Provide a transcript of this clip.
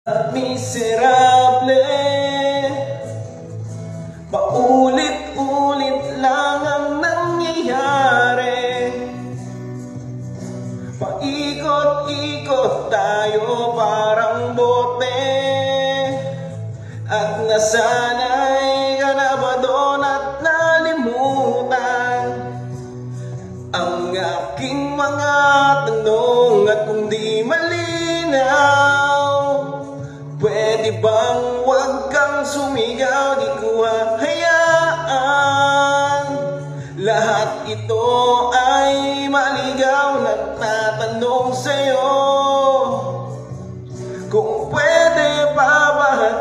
At miserable, paulit-ulit lang ang nangyayari. Paikot-ikot tayo parang bote, at nasanay ka na ba doon at nalimutan ang aking mga tanong? At kung di malinaw, pwede bang wag kang sumigaw? Di ko hahayaan lahat ito ay maligaw. Nagtatanong sa'yo kung pwede pa ba